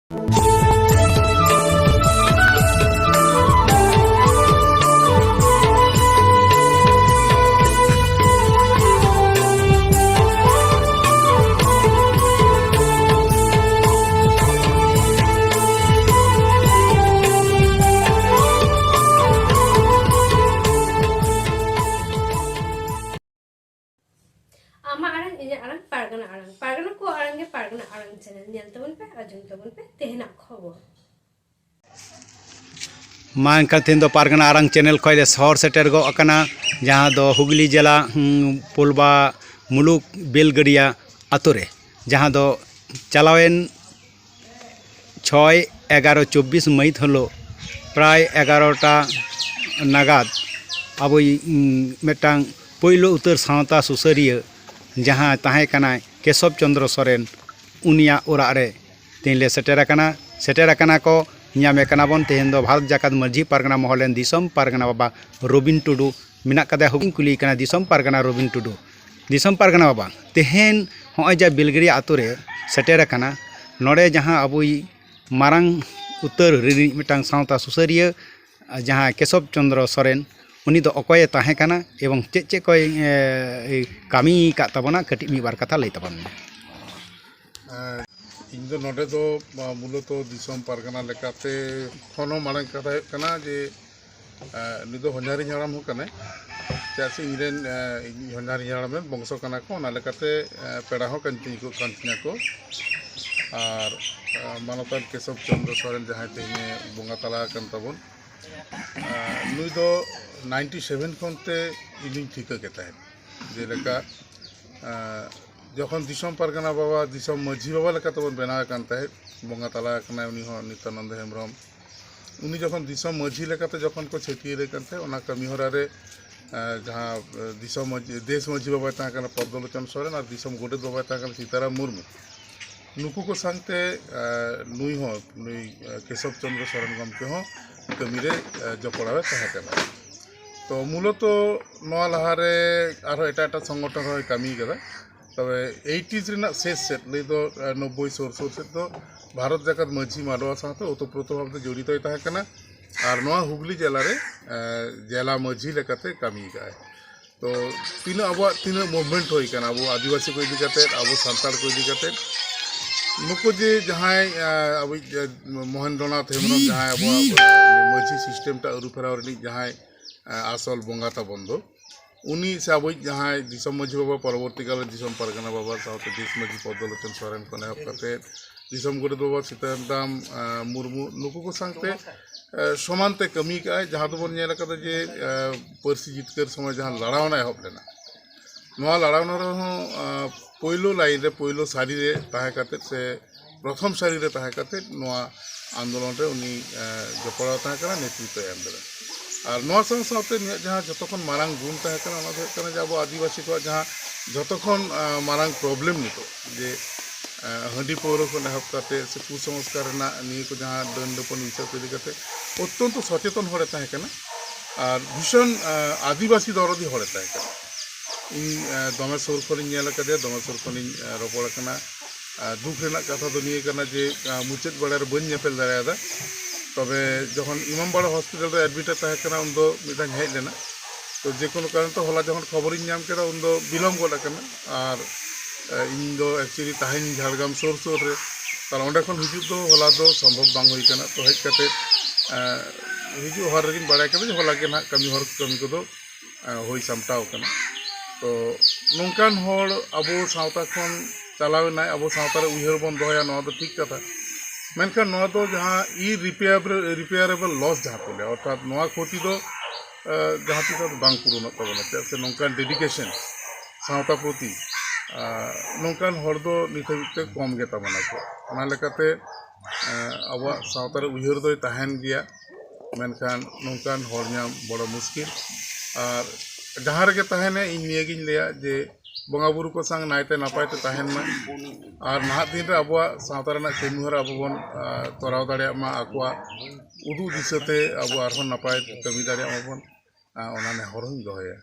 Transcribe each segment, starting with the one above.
Arang ini arang Pargana Arang. Pargana ko arang ke Pargana Arang channel nyel tabun pe ajum tabun pe tehna khabar. मान करते दो पारगना Arang channel खोज शहर shutter गो अकना जहाँ दो हुगली जिला पुलबा मुलुक बेलगड़िया आतुरे जहाँ दो चलावेन 6/11/24 महित हलो प्राय 11टा नागाद अब मिटांग पहिलो उतर सावता सुसरिया जहाँ ताहे कना केशव चंद्र सोरेन उनिया ओरा रे तीनले सेटेरा को ᱧᱟᱢᱮ ᱠᱟᱱᱟ ᱵᱚᱱ ᱛᱮᱦᱮᱧ ᱫᱚ ᱵᱷᱟᱨᱚᱛ ᱡᱟᱠᱟᱛ ᱢᱟᱹᱡᱷᱤ ᱯᱟᱨᱜᱟᱱᱟ ᱢᱚᱦᱚᱞᱮᱱ ᱫᱤᱥᱚᱢ ᱯᱟᱨᱜᱟᱱᱟ ᱵᱟᱵᱟ ᱨᱚᱵᱤᱱ ᱴᱩᱰᱩ ᱢᱮᱱᱟᱜ ᱠᱟᱫᱮ ᱦᱩᱜᱤᱧ ᱠᱩᱞᱤ ᱠᱟᱱᱟ ᱫᱤᱥᱚᱢ ᱯᱟᱨᱜᱟᱱᱟ ᱨᱚᱵᱤᱱ ᱴᱩᱰᱩ ᱫᱤᱥᱚᱢ ᱯᱟᱨᱜᱟᱱᱟ ᱵᱟᱵᱟ ᱛᱮᱦᱮᱧ ᱦᱚᱸᱜᱼᱚᱭ ᱡᱟ ᱵᱮᱞᱜᱲᱤᱭᱟ ᱟᱛᱳ ᱨᱮ ᱥᱮᱴᱮᱨ ᱟᱠᱟᱱᱟ ᱱᱚᱰᱮ ᱡᱟᱦᱟᱸ ᱟᱵᱚᱭ ᱢᱟᱨᱟᱝ ᱩᱛᱟᱹᱨ ᱨᱤᱱᱤᱡ ᱢᱤᱫᱴᱟᱝ ᱥᱟᱶᱛᱟ ᱥᱩᱥᱟᱹᱨᱤᱭᱟᱹ ᱡᱟᱦᱟᱸ ᱠᱮᱥᱚᱵ ᱪᱚᱱᱫᱨᱚ ᱥᱚᱨᱮᱱ ᱩᱱᱤ ᱫᱚ ᱚᱠᱚᱭᱮ ᱛᱟᱦᱮᱸ ᱠᱟᱱᱟ ᱮᱵᱚᱝ ᱪᱮᱫ ᱠᱚᱭ ᱠᱟᱹᱢᱤ ᱟᱠᱟᱫ ᱛᱟᱵᱚᱱᱟ ᱠᱟᱹᱴᱤᱡ ᱢᱤᱫ ᱵᱟᱨ ᱠᱟᱛᱷᱟ ᱞᱟᱹᱭ ᱛᱟᱵᱚᱱ ᱢᱮ। ᱤᱧ ᱫᱚ ᱱᱚᱰᱮ ᱫᱚ ᱢᱩᱞᱚᱛᱚ ᱫᱤᱥᱚᱢ ᱯᱟᱨᱜᱟᱱᱟ ᱞᱮᱠᱟᱛᱮ ᱠᱷᱚᱱᱚ ᱢᱟᱲᱟᱝ ᱠᱟᱛᱷᱟ ᱦᱩᱭᱩᱜ ᱠᱟᱱᱟ ᱡᱮ ᱱᱩᱭ ᱫᱚ ᱦᱚᱧᱦᱟᱨᱤᱧ ᱦᱟᱲᱟᱢ ᱦᱚᱸ ᱠᱟᱱᱟᱭ ᱪᱮᱫᱟᱜ ᱥᱮ ᱤᱧᱨᱮᱱ ᱦᱚᱧᱦᱟᱨᱤᱧ ᱦᱟᱲᱟᱢ ᱨᱮᱱ ᱵᱚᱝᱥᱚ ᱠᱟᱱᱟ ᱠᱚ ᱚᱱᱟ ᱞᱮᱠᱟᱛᱮ ᱯᱮᱲᱟ ᱦᱚᱸ ᱠᱟᱱ ᱛᱤᱧᱟ ᱠᱚ ᱟᱨ ᱢᱟᱱᱚᱛᱟᱱ ᱠᱮᱥᱚᱵ ᱪᱚᱱᱫᱨᱚ ᱥᱚᱨᱮᱱ ᱡᱟᱦᱟᱸᱭ ᱛᱮᱦᱮᱧ ᱵᱚᱸᱜᱟ ᱛᱟᱞᱟ ᱟᱠᱟᱱ ᱛᱟᱵᱚᱱ ᱱᱩᱭ ᱫᱚ 97 ᱠᱷᱚᱱᱛᱮ ᱤᱧᱤᱧ ᱴᱷᱤᱠᱟᱹ ᱠᱮ ᱛᱟᱦᱮᱸᱫ ᱡᱮᱞᱮᱠᱟ जखन दिसम पारगाना बाबा दिसम मझी बाबा लेकातेबन बेनाव आकान ताहेद बंगा तला आकना उनी हो नित्यानंद हेम्ब्रम उनी जखन दिसम मझी लेकाते जखन को छेटियर आकान ताहे ओना कमी होरा रे जहाँ दिसम मझी देश मझी बाबा ताकाना पद्मलोचन सोरेन और दिसम गोडेत बाबा ताकाना सीताराम मुर्मू नुकु को सांगते नुई केशव चंद्र सोरेन गमके हो कमी रे जपड़ावे ताहेकाना तो मूलत नोआ लहारे आरो एटा संगठन हो कमी कदा तबे 80s रेना शेष सेट लई दो 90 सोर सेट दो भारत जाकात मझी माडवा साथे ओतप्रोत भावते जड़ित ताहे कना और नोआ हुगली जिला रे जिला मझी लेकाते कमी गाय तो तीन मूवमेंट होई कना अब आदिवासी को इदी काते अब सांताल को इदी काते नुको जे जहां अब महेंद्रनाथ हेम्ब्रम जहां अब मझी सिस्टम टा अरु फेराव रे जहां आसल बंगाता बंदो उनी से अब जहाँ दिसम मझी बाबा परवर्ती काल दिसम पारगाना बाबा साथ देश मझी पद्मलोचन सोरेन को नेहब करते दिसम गोडेत बाबा सीताराम मुर्मू नुकु को सांगते समानते कमी का जहाँ तो बन नेला जे पर्सी जितकर समय जहाँ लड़ावना एहब लेना नोआ लड़ावना रहो पहिलो लाइन रे पहिलो सारी रे ताहे काते से प्रथम सारी रे ताहे काते नोआ आंदोलन रे उनी जपड़ा ताहे करा नेतृत्व एम देला और नोआ साथे जहाँ जतखन मारांग गुण ताहे कना ओना दो कना जे अब आदिवासी को जहाँ जतखन मारांग प्रॉब्लम नितो जे हंडी पौर को नेहब करते से कुसंस्कार ना निये को जहाँ दंडपन विषय को इदी करते अत्यंत सचेतन होड़े ताहे कना और भीषण आदिवासी दरदी होड़े ताहे कना इन दमे सुर खनिन नेल कदे दमे सुर खनिन रपड़ कना दुख रेना कथा दो निये कना जे मुचाद बड़ा रे बन नेपेल दाड़ादा तबे जखन इमामबाड़ा हॉस्पिटल रे एडमिट ताहे कना उन दो मिदान हेज लेना तो जे कोनो कारण तो हला जखन खबर इन नाम केदा उन दो बिलम गोड कना और इन दो एक्चुअली ताहिन झाड़ग्राम सोर रे तार ओंडे खन हिजु दो हला दो संभव बांग होई कना तो हेज काते हिजु हर रेगिन बाड़ाय कदा जे हला के ना कमी को दो होई सामटाव कना तो नोंकान होड़ अबो सावता खन चलावेना अबो सावता रे उयहर बन दोया नोआ दो ठीक कथा मेनखान नोआ दो जहाँ रिपेयरेबल लॉस जहाँ को ले अर्थात नोआ क्षति दो जहाँ तीस बांग पूरण तबना चेक से नोंकान डेडिकेशन सावता प्रति नोंकान हर दो निथाबिते कम गे तबना को ओना लेकाते अब सावता रे उयहर दो ताहेन गिया मेनखान नोंकान हर नाम बड़ा मुश्किल और जहाँ रे ताहेने इन नियगिन लेया जे बंगा बुरु को संग नायते नापायते ताहेन मा और नाहा दिन रे अबवा सावता रेना कमिहर अब बन तोराव दाड़िया मा आकवा उदु दिसते अब आरहन नापाय कमी दाड़िया मा बन ओना नेहर हन दोहया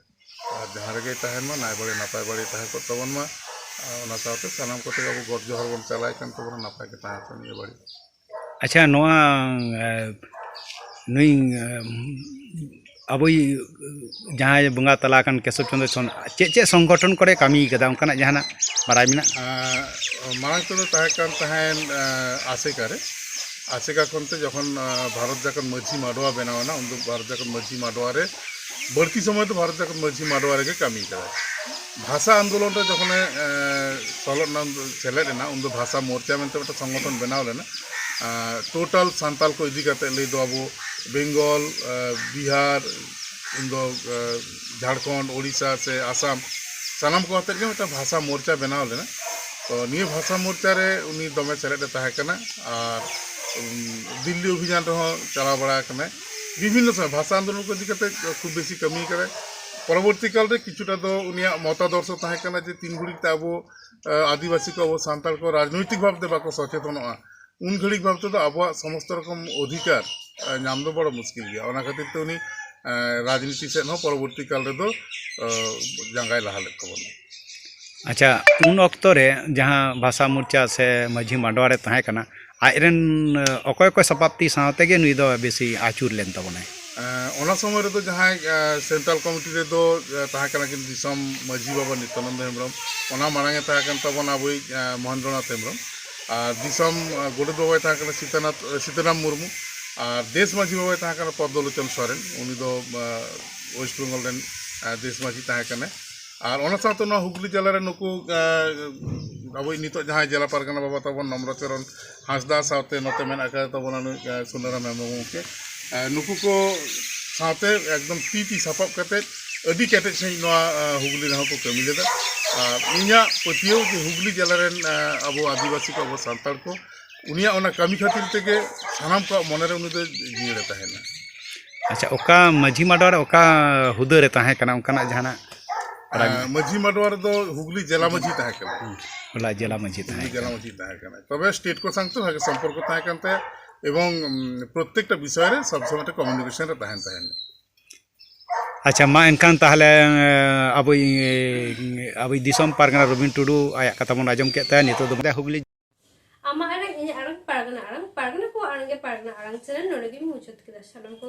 और जहाँ रे ताहेन मा नाय बड़े नापाय बड़े ताहे को तबन मा ओना सावते सानाम कोते अब गड जोहर बन चलाय कान तबन नापाय के ताहे निये बड़ी ᱟᱪᱪᱷᱟ ᱱᱚᱣᱟ ᱱᱩᱭ ᱟᱵᱚᱭ ᱡᱟᱦᱟᱸᱭ ᱵᱚᱸᱜᱟ ᱛᱟᱞᱟ ᱟᱠᱟᱱ ᱠᱮᱥᱚᱵ ᱪᱚᱱᱫᱨᱚ ᱪᱮᱫ ᱥᱚᱝᱜᱚᱴᱷᱚᱱ ᱠᱚᱨᱮ ᱠᱟᱹᱢᱤ ᱠᱟᱫᱟ ᱚᱱᱠᱟᱱᱟᱜ ᱡᱟᱦᱟᱱᱟᱜ ᱵᱟᱲᱟᱭ ᱢᱮᱱᱟᱜᱼᱟ? ᱢᱟᱲᱟᱝ ᱛᱮᱫᱚ ᱛᱟᱦᱮᱸ ᱠᱟᱱ ᱛᱟᱦᱮᱱ ᱟᱥᱮᱠᱟ ᱨᱮ ᱟᱥᱮᱠᱟ ᱠᱷᱚᱱᱛᱮ ᱡᱚᱠᱷᱚᱱ ᱵᱷᱟᱨᱚᱛ ᱡᱟᱠᱟᱛ ᱢᱟᱹᱡᱷᱤ ᱢᱟᱰᱣᱟ ᱵᱮᱱᱟᱣᱮᱱᱟ ᱩᱱ ᱫᱚ ᱵᱷᱟᱨᱚᱛ ᱡᱟᱠᱟᱛ ᱢᱟᱹᱡᱷᱤ ᱢᱟᱰᱣᱟ ᱨᱮ ᱵᱟᱹᱲᱛᱤ ᱥᱚᱢᱚᱭ ᱫᱚ ᱵᱷᱟᱨᱚᱛ ᱡᱟᱠᱟᱛ ᱢᱟᱹᱡᱷᱤ ᱢᱟᱰᱣᱟ ᱨᱮᱜᱮ ᱠᱟᱹᱢᱤ ᱠᱟᱫᱟ। ভাষা আন্দোলন রে যখন সেলেদ এনা উন ভাষা মোর্চা মেনতে একটা সংগঠন বেনাও লেনা টোটাল সান্তাল কো ইদি কাতে লই দো আবো বেঙ্গল বিহার উন ঝাড়খণ্ড ওড়িশা সে আসাম সানাম কো আতে একটা ভাষা মোর্চা বেনাও লেনা তো নিয়ে ভাষা মোর্চা রে উনি দমে সেলেদ তাহে কানা আর দিল্লি অভিযান রে চালা বড়া কানা বিভিন্ন সময় ভাষা আন্দোলন কো ইদি কাতে খুব বেশি কমি করে পরবর্তীকাল রে কিছুটা তো উনিয়া মতাদর্শ তাহে কানা যে তিন ঘড়িতে আবো আদিবাসী কো আবো সান্তাল কো রাজনৈতিক ভাবে বাকো সচেতনआ उन घड़ी भावते तो अब समस्त रकम अधिकार नाम दो बड़ा मुश्किल गया ओना खातिर तो उनी राजनीति से न परवर्ती काल रे दो जंगाय लहा लेत तबन। अच्छा उन ऑक्तो रे जहां भाषा मोर्चा से माझी माडवा रे ताहे कना आइरन अकय को सपाप्ति सावते गे नुई दो बेसी आचुर लेन तबने ओना समय रे तो जहां सेंट्रल कमिटी रे दो ताहे कना कि दिसम माझी बाबा नित्यानंद हेमब्रम ओना मारांगे ताहे कन तबन आबोई महेंद्रनाथ हेमब्रम और दिसम गोडे बाबा ताहे सीताराम मुर्मू और देश माझी बाबा ताहे पद्मलोचन सोरेन उनी दो वेस्ट बेंगल रेन देश माझी ताहे कने और ओना साथ ना हुगली जिला रे नुकु अब नितो जहां जिला पारगाना बाबा तबन नम्रचरण हांसदा साथे नते मेन आका तबन सुंदरम हेमब्रम के नुकु को साथे एकदम ती सापाब कते अभी केटे से हुगली रहा को कमी लेदा इन्या पतियो जे हुगली जिला रेन अब आदिवासी को अब सान्ताल को उनिया ओना कमी खातिर तेगे सानाम को मने रे उनी दो जियरे ताहेना। अच्छा ओका माझी माडवा रे ओका हुदे रे ताहे कना ओनकाना जहाना माझी माडवा रे दो हुगली जिला माझी ताहे कना होला जिला माझी ताहे कना तबे स्टेट को संग तो भागे संपर्क ताहे कानते एवं प्रत्येकटा विषय रे सब समय कम्युनिकेशन रे ताहेन ताहेन। अच्छा मा एनखान ताहले अब दिसम पारगाना रबिन टुडू आया कथा बन आजम के नितो दो हुगली आमा आरंग इन आरंग पारगाना को आरंगे पारगाना आरंग चैनल नोडे गे मुचत के सालाम को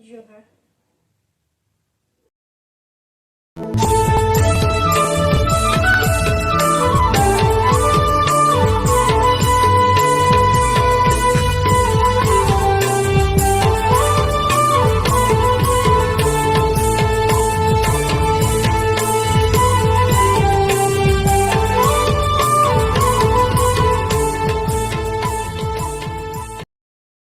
जोहार।